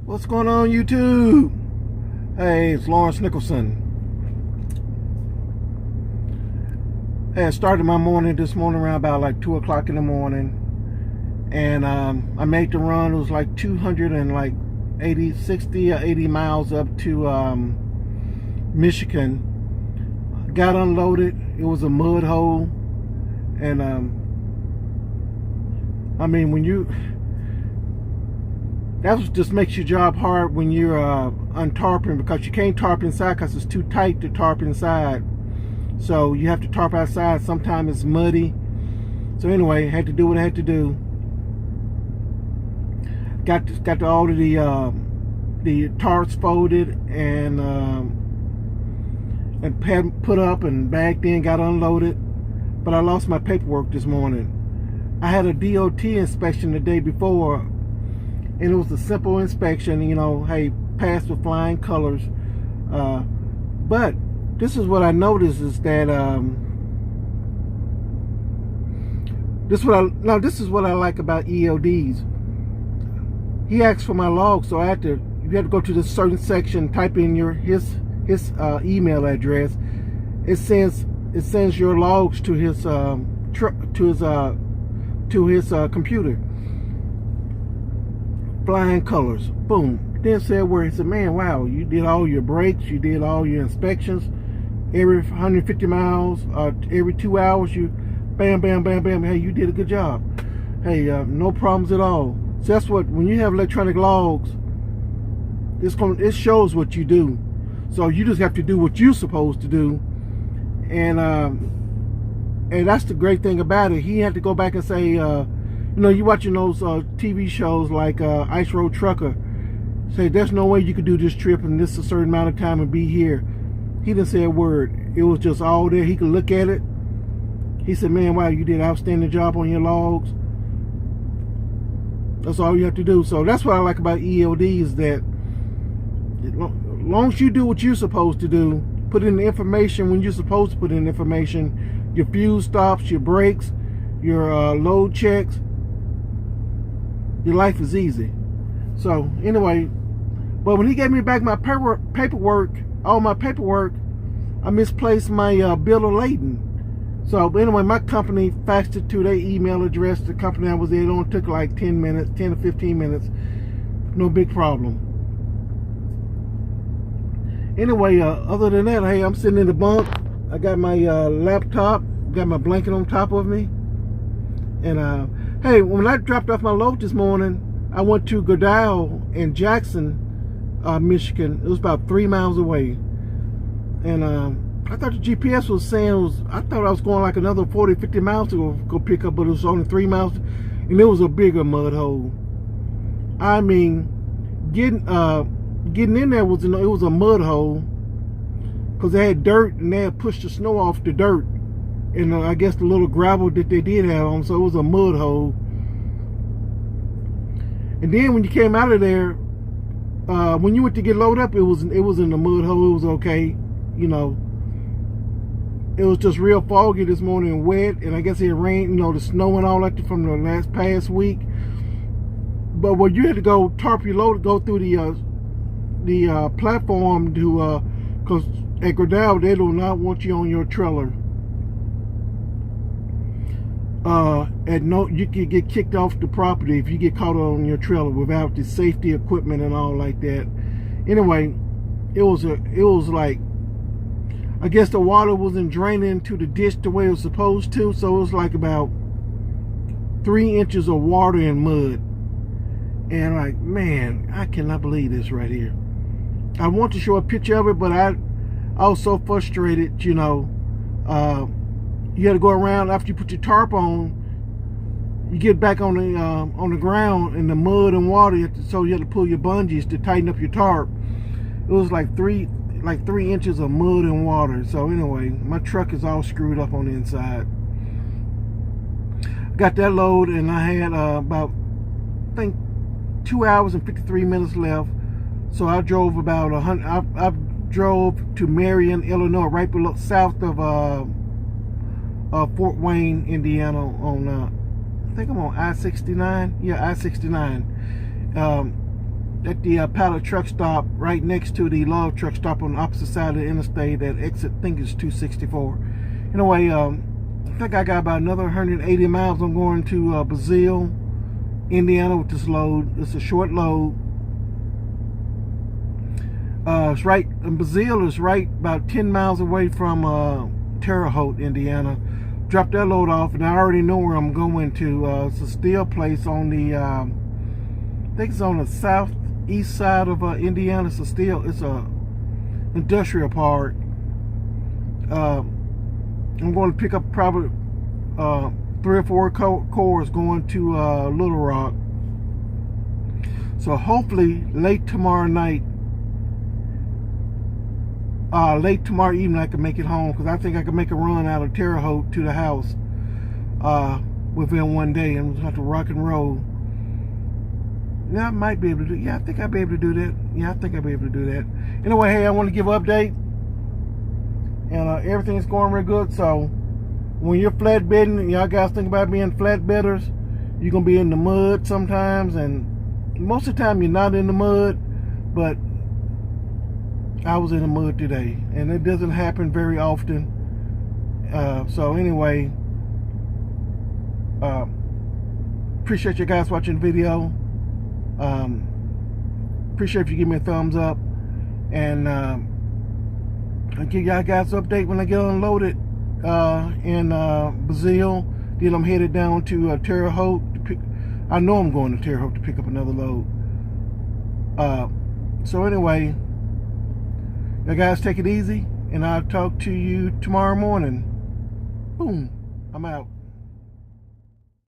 What's going on, YouTube? Hey, it's Lawrence Nicholson. Hey, I started my morning this morning around about like 2 o'clock in the morning. And I made the run. It was like 60 or 80 miles up to Michigan. Got unloaded. It was a mud hole. And I mean, when you... That just makes your job hard when you're untarping, because you can't tarp inside because it's too tight to tarp inside. So you have to tarp outside. Sometimes it's muddy. So anyway, had to do what I had to do. Got all of the tarps folded and put up and bagged in, got unloaded. But I lost my paperwork this morning. I had a DOT inspection the day before. And it was a simple inspection, you know, hey, passed with flying colors. But this is what I noticed is that this is what I like about ELDs. He asked for my log, so you had to go to this certain section, type in his email address. It sends your logs to his computer. Flying colors, boom. Then said where he said, man, wow, you did all your brakes, you did all your inspections, every 150 miles, every 2 hours, you bam, bam, bam, bam. Hey, you did a good job. Hey, no problems at all. So that's what, when you have electronic logs, it shows what you do. So you just have to do what you're supposed to do, and that's the great thing about it. He had to go back and say, you know, you watching those TV shows like Ice Road Trucker. Say, there's no way you could do this trip in this a certain amount of time and be here. He didn't say a word. It was just all there. He could look at it. He said, man, wow, you did an outstanding job on your logs. That's all you have to do. So that's what I like about ELD is that as long as you do what you're supposed to do, put in the information when you're supposed to put in information, your fuse stops, your brakes, your load checks, your life is easy. So anyway, but when he gave me back my paperwork, all my paperwork, I misplaced my bill of lading. So anyway, my company faxed it to their email address. The company I was in, it only took like 10 to 15 minutes. No big problem. Anyway, other than that, hey, I'm sitting in the bunk. I got my laptop, got my blanket on top of me. And hey, when I dropped off my load this morning, I went to Goodell in Jackson, Michigan. It was about 3 miles away. And I thought the GPS was saying I thought I was going like another 40, 50 miles to go pick up, but it was only 3 miles. And it was a bigger mud hole. I mean, getting in there was, it was a mud hole, because they had dirt and they had pushed the snow off the dirt. And I guess the little gravel that they did have on, so it was a mud hole. And then when you came out of there, when you went to get loaded up, it was in the mud hole. It was okay, you know. It was just real foggy this morning and wet, and I guess it rained, you know, the snow and all that from the past week. But when you had to go tarp your load, go through the platform to, because at Goodell they do not want you on your trailer. You could get kicked off the property if you get caught on your trailer without the safety equipment and all like that. Anyway, it was like, I guess the water wasn't draining into the ditch the way it was supposed to, so it was like about 3 inches of water and mud. And like, man, I cannot believe this right here. I want to show a picture of it, but I was so frustrated, you know. You had to go around after you put your tarp on. You get back on the ground in the mud and water, so you had to pull your bungees to tighten up your tarp. It was like 3 inches of mud and water. So anyway, my truck is all screwed up on the inside. Got that load, and I had about, I think, 2 hours and 53 minutes left. So I drove about 100. I drove to Marion, Illinois, right below south of Fort Wayne, Indiana, on I think I'm on I-69. Yeah, I-69. at the pallet truck stop right next to the log truck stop on the opposite side of the interstate at exit, I think it's 264. Anyway, I think I got about another 180 miles. I'm going to Brazil, Indiana with this load. It's a short load. It's right, and Brazil is right about 10 miles away from Terre Haute, Indiana. Dropped that load off, and I already know where I'm going to. It's a steel place on the, I think it's on the southeast side of Indiana. It's a industrial park. I'm going to pick up probably 3 or 4 cores going to Little Rock. So hopefully late tomorrow night, late tomorrow evening, I can make it home, because I think I can make a run out of Terre Haute to the house within one day, and have to rock and roll. Yeah, I might be able to do. Yeah, I think I'll be able to do that. Yeah, I think I'll be able to do that. Anyway, hey, I want to give an update, and everything's going real good. So when you're flatbedding, y'all guys think about being flatbedders, you're gonna be in the mud sometimes, and most of the time you're not in the mud, but I was in the mud today, and it doesn't happen very often. So anyway, appreciate you guys watching the video. Appreciate if you give me a thumbs up, and I'll give y'all guys an update when I get unloaded in Brazil. Then I'm headed down to Terre Haute. I know I'm going to Terre Haute to pick up another load. So anyway, you guys take it easy, and I'll talk to you tomorrow morning. Boom, I'm out.